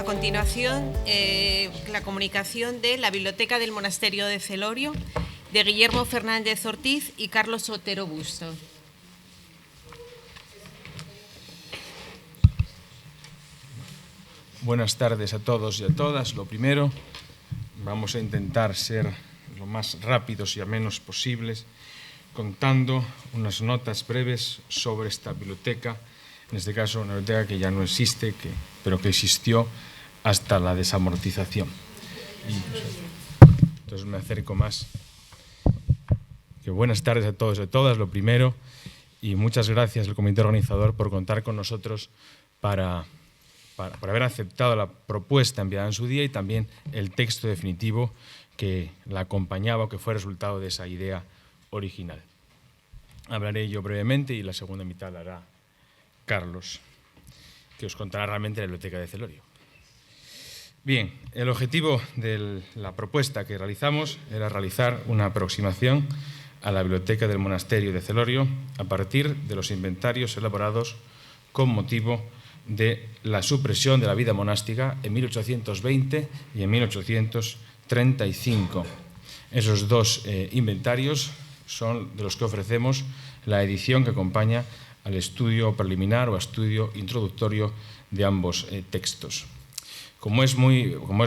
A continuación, la comunicación de la Biblioteca del Monasterio de Celorio, de Guillermo Fernández Ortiz y Carlos Otero Busto. Buenas tardes a todos y a todas. Lo primero, vamos a intentar ser lo más rápidos y amenos posibles, contando unas notas breves sobre esta biblioteca, en este caso una biblioteca que ya no existe, pero que existió hasta la desamortización. Entonces me acerco más. Buenas tardes a todos y a todas, lo primero, y muchas gracias al comité organizador por contar con nosotros por haber aceptado la propuesta enviada en su día y también el texto definitivo que la acompañaba o que fue resultado de esa idea original. Hablaré yo brevemente y la segunda mitad la hará Carlos, que os contará realmente la Biblioteca de Celorio. Bien, el objetivo de la propuesta que realizamos era realizar una aproximación a la Biblioteca del Monasterio de Celorio a partir de los inventarios elaborados con motivo de la supresión de la vida monástica en 1820 y en 1835. Esos dos inventarios son de los que ofrecemos la edición que acompaña al estudio preliminar o estudio introductorio de ambos textos. Como es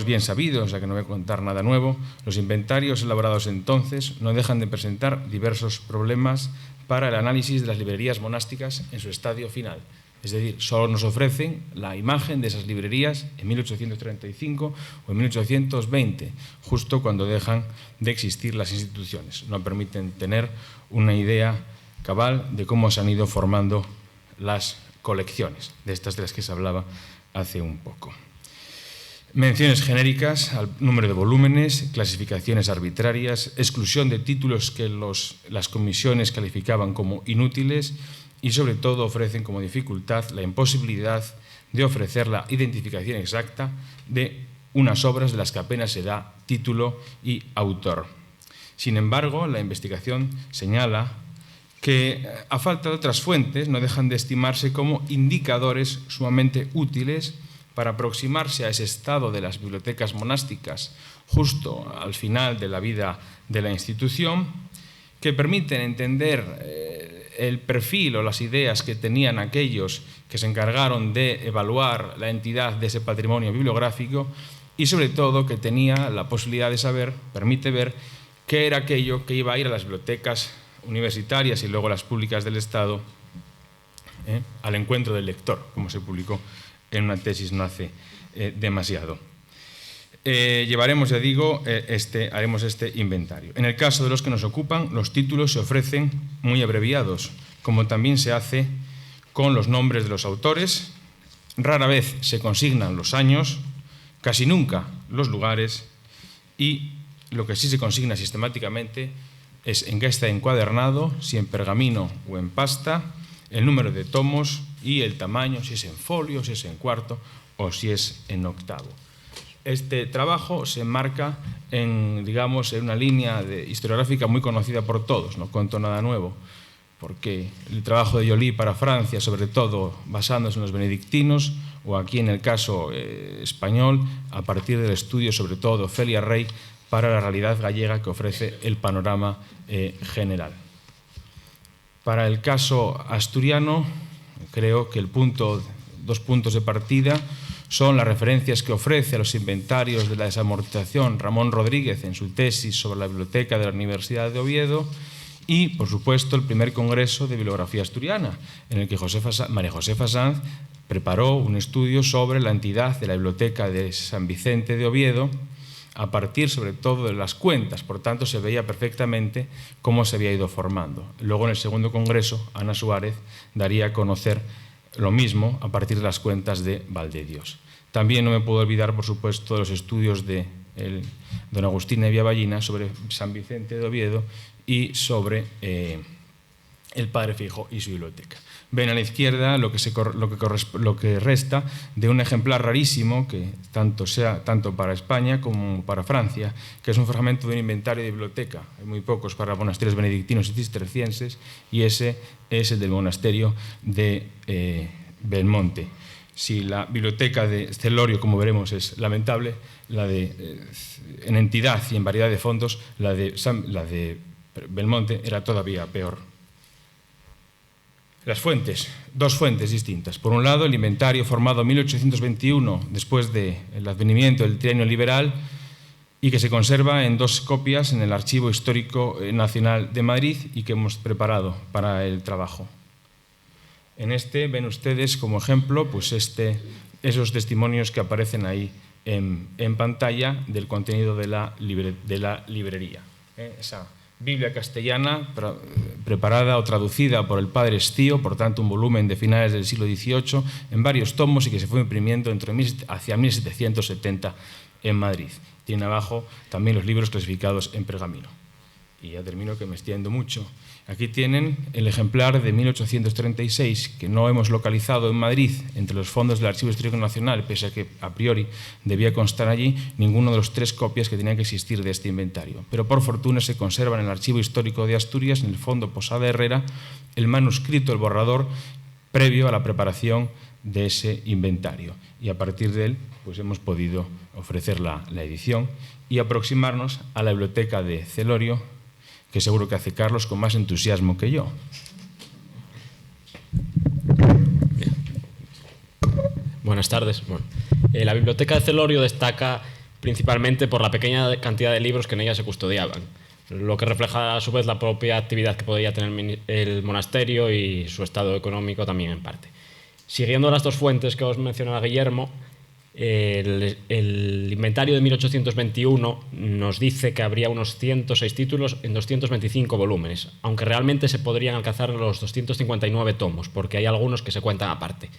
bien sabido, o sea que no voy a contar nada nuevo, los inventarios elaborados entonces no dejan de presentar diversos problemas para el análisis de las librerías monásticas en su estadio final. Es decir, solo nos ofrecen la imagen de esas librerías en 1835 o en 1820, justo cuando dejan de existir las instituciones. No permiten tener una idea cabal de cómo se han ido formando las colecciones, de estas de las que se hablaba hace un poco. Menciones genéricas al número de volúmenes, clasificaciones arbitrarias, exclusión de títulos que las comisiones calificaban como inútiles y, sobre todo, ofrecen como dificultad la imposibilidad de ofrecer la identificación exacta de unas obras de las que apenas se da título y autor. Sin embargo, la investigación señala que, a falta de otras fuentes, no dejan de estimarse como indicadores sumamente útiles para aproximarse a ese estado de las bibliotecas monásticas justo al final de la vida de la institución, que permiten entender el perfil o las ideas que tenían aquellos que se encargaron de evaluar la entidad de ese patrimonio bibliográfico y, sobre todo, que tenía la posibilidad de saber, permite ver, qué era aquello que iba a ir a las bibliotecas universitarias y luego las públicas del Estado al encuentro del lector, como se publicó en una tesis no hace demasiado. Llevaremos, ya digo, haremos este inventario. En el caso de los que nos ocupan, los títulos se ofrecen muy abreviados, como también se hace con los nombres de los autores. Rara vez se consignan los años, casi nunca los lugares, y lo que sí se consigna sistemáticamente es en qué está encuadernado, si en pergamino o en pasta, el número de tomos y el tamaño, si es en folio, si es en cuarto o si es en octavo. Este trabajo se enmarca en una línea historiográfica muy conocida por todos, no cuento nada nuevo, porque el trabajo de Joly para Francia, sobre todo basándose en los benedictinos, o aquí en el caso español, a partir del estudio sobre todo de Ofelia Rey para la realidad gallega que ofrece el panorama general. Para el caso asturiano, creo que dos puntos de partida son las referencias que ofrece a los inventarios de la desamortización Ramón Rodríguez en su tesis sobre la biblioteca de la Universidad de Oviedo y, por supuesto, el primer congreso de bibliografía asturiana, en el que María Josefa Sanz preparó un estudio sobre la entidad de la biblioteca de San Vicente de Oviedo a partir, sobre todo, de las cuentas. Por tanto, se veía perfectamente cómo se había ido formando. Luego, en el segundo congreso, Ana Suárez daría a conocer lo mismo a partir de las cuentas de Valdedios. También no me puedo olvidar, por supuesto, de los estudios de don Agustín Nevia Ballina sobre San Vicente de Oviedo y sobre el Padre Feijoo y su biblioteca. Ven a la izquierda lo que resta de un ejemplar rarísimo que tanto para España como para Francia, que es un fragmento de un inventario de biblioteca. Hay muy pocos para monasterios benedictinos y cistercienses y ese es el del monasterio de Belmonte, Si la biblioteca de Celorio, como veremos, es lamentable, en entidad y en variedad de fondos, la de Belmonte era todavía peor. Las fuentes, dos fuentes distintas. Por un lado, el inventario formado en 1821, después del advenimiento del trienio liberal, y que se conserva en 2 copias en el Archivo Histórico Nacional de Madrid y que hemos preparado para el trabajo. En este ven ustedes como ejemplo pues esos testimonios que aparecen ahí en pantalla del contenido de la librería. Esa Biblia castellana preparada o traducida por el padre Estío, por tanto un volumen de finales del siglo XVIII en varios tomos y que se fue imprimiendo hacia 1770 en Madrid. Tiene abajo también los libros clasificados en pergamino. Y ya termino, que me extiendo mucho. Aquí tienen el ejemplar de 1836, que no hemos localizado en Madrid entre los fondos del Archivo Histórico Nacional, pese a que a priori debía constar allí ninguno de los 3 copias que tenían que existir de este inventario. Pero por fortuna se conserva en el Archivo Histórico de Asturias, en el fondo Posada Herrera, el manuscrito, el borrador, previo a la preparación de ese inventario. Y a partir de él pues hemos podido ofrecer la edición y aproximarnos a la biblioteca de Celorio, que seguro que hace Carlos con más entusiasmo que yo. Buenas tardes. La biblioteca de Celorio destaca principalmente por la pequeña cantidad de libros que en ella se custodiaban, lo que refleja a su vez la propia actividad que podía tener el monasterio y su estado económico también en parte. Siguiendo las 2 fuentes que os mencionaba Guillermo, el inventario de 1821 nos dice que habría unos 106 títulos en 225 volúmenes, aunque realmente se podrían alcanzar los 259 tomos, porque hay algunos que se cuentan aparte.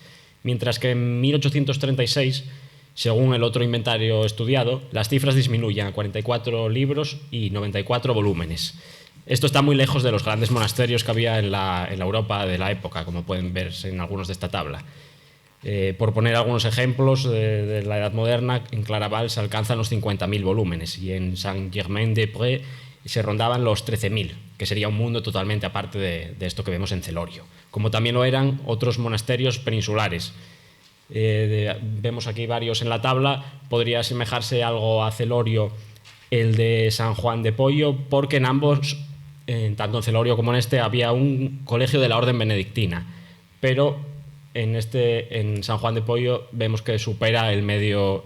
Mientras que en 1836, según el otro inventario estudiado, las cifras disminuyen a 44 libros y 94 volúmenes. Esto está muy lejos de los grandes monasterios que había en la Europa de la época, como pueden verse en algunos de esta tabla. Por poner algunos ejemplos de la Edad Moderna, en Claraval se alcanzan los 50.000 volúmenes y en Saint-Germain-des-Prés se rondaban los 13.000, que sería un mundo totalmente aparte de esto que vemos en Celorio, como también lo eran otros monasterios peninsulares. Vemos aquí varios en la tabla. Podría asemejarse algo a Celorio el de San Juan de Pollo, porque en ambos, tanto en Celorio como en este, había un colegio de la orden benedictina, pero en San Juan de Pollo vemos que supera el medio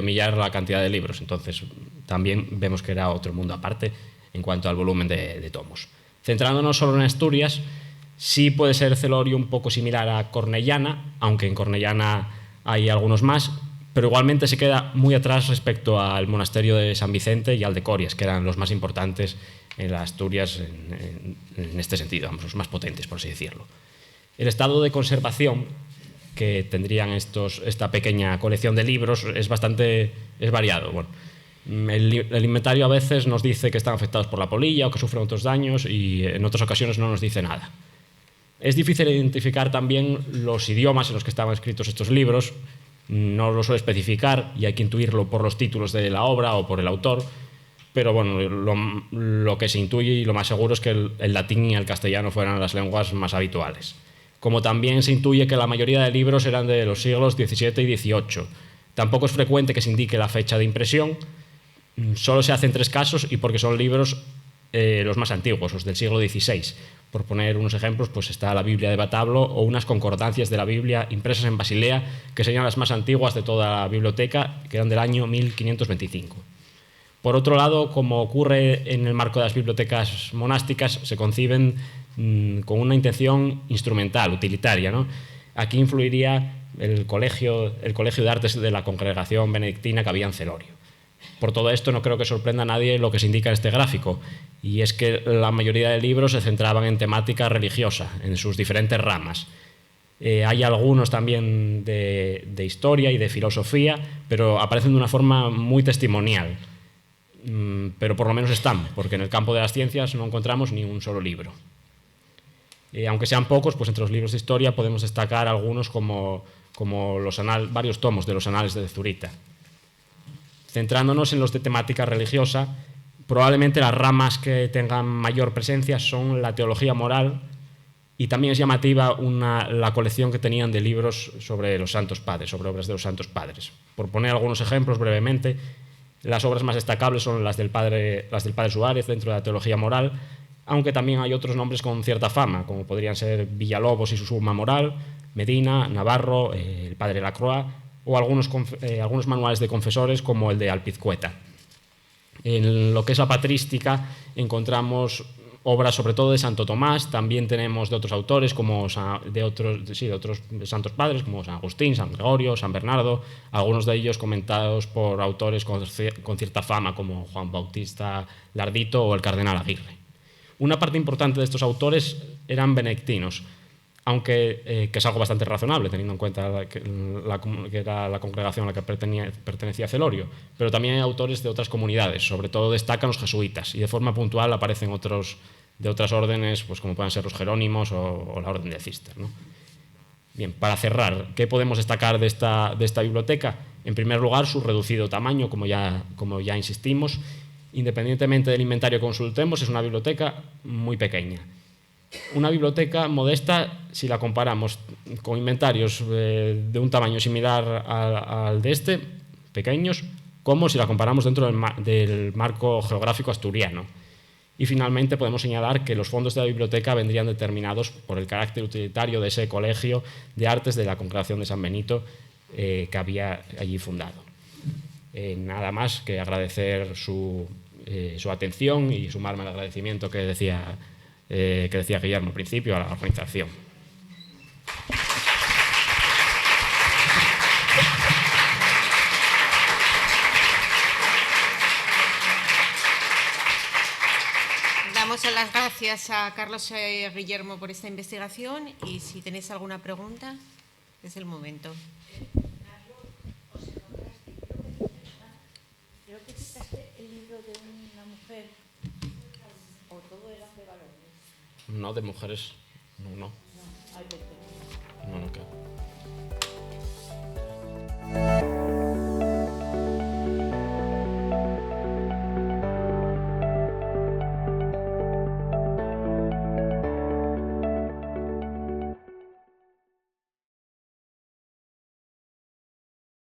millar la cantidad de libros, entonces también vemos que era otro mundo aparte en cuanto al volumen de tomos. Centrándonos solo en Asturias, sí puede ser Celorio un poco similar a Cornellana, aunque en Cornellana hay algunos más, pero igualmente se queda muy atrás respecto al monasterio de San Vicente y al de Corias, que eran los más importantes en las Asturias en este sentido, vamos, los más potentes, por así decirlo. El estado de conservación que tendrían esta pequeña colección de libros es variado. Bueno, el inventario a veces nos dice que están afectados por la polilla o que sufren otros daños, y en otras ocasiones no nos dice nada. Es difícil identificar también los idiomas en los que estaban escritos estos libros. No lo suele especificar y hay que intuirlo por los títulos de la obra o por el autor, pero bueno, lo que se intuye y lo más seguro es que el latín y el castellano fueran las lenguas más habituales. Como también se intuye que la mayoría de libros eran de los siglos XVII y XVIII. Tampoco es frecuente que se indique la fecha de impresión, solo se hace en 3 casos y porque son libros los más antiguos, los del siglo XVI. Por poner unos ejemplos, pues está la Biblia de Batablo o unas concordancias de la Biblia impresas en Basilea, que serían las más antiguas de toda la biblioteca, que eran del año 1525. Por otro lado, como ocurre en el marco de las bibliotecas monásticas, se conciben con una intención instrumental, utilitaria, ¿no? Aquí influiría el colegio de artes de la congregación benedictina que había en Celorio. Por todo esto no creo que sorprenda a nadie lo que se indica en este gráfico, y es que la mayoría de libros se centraban en temática religiosa, en sus diferentes ramas. Hay algunos también de historia y de filosofía, pero aparecen de una forma muy testimonial. Pero por lo menos están, porque en el campo de las ciencias no encontramos ni un solo libro. Aunque sean pocos, pues entre los libros de historia podemos destacar algunos como varios tomos de los Anales de Zurita. Centrándonos en los de temática religiosa, probablemente las ramas que tengan mayor presencia son la teología moral Y también es llamativa la colección que tenían de libros sobre los santos padres, sobre obras de los santos padres. Por poner algunos ejemplos brevemente, las obras más destacables son las del padre Suárez dentro de la teología moral, aunque también hay otros nombres con cierta fama, como podrían ser Villalobos y su suma moral, Medina, Navarro, el padre Lacroix, o algunos manuales de confesores como el de Alpizcueta. En lo que es la patrística encontramos obras sobre todo de Santo Tomás, también tenemos de otros autores de otros santos padres como San Agustín, San Gregorio, San Bernardo, algunos de ellos comentados por autores con cierta fama como Juan Bautista Lardito o el cardenal Aguirre. Una parte importante de estos autores eran benedictinos, aunque que es algo bastante razonable teniendo en cuenta que era la congregación a la que pertenecía Celorio, pero también hay autores de otras comunidades, sobre todo destacan los jesuitas, y de forma puntual aparecen otros de otras órdenes, pues como pueden ser los jerónimos o la orden de Císter, ¿no? Bien, para cerrar, ¿qué podemos destacar de esta biblioteca? En primer lugar, su reducido tamaño, como ya insistimos. Independientemente del inventario que consultemos, es una biblioteca muy pequeña. Una biblioteca modesta si la comparamos con inventarios de un tamaño similar al de este, pequeños, como si la comparamos dentro del marco geográfico asturiano. Y finalmente podemos señalar que los fondos de la biblioteca vendrían determinados por el carácter utilitario de ese colegio de artes de la Congregación de San Benito que había allí fundado. Nada más que agradecer su atención y sumarme al agradecimiento que decía Guillermo al principio a la organización. Damos las gracias a Carlos Guillermo por esta investigación y si tenéis alguna pregunta, es el momento. Creo que citaste el libro de una mujer, o todo era de valores. No, de mujeres, no. No, hay veces. No, claro.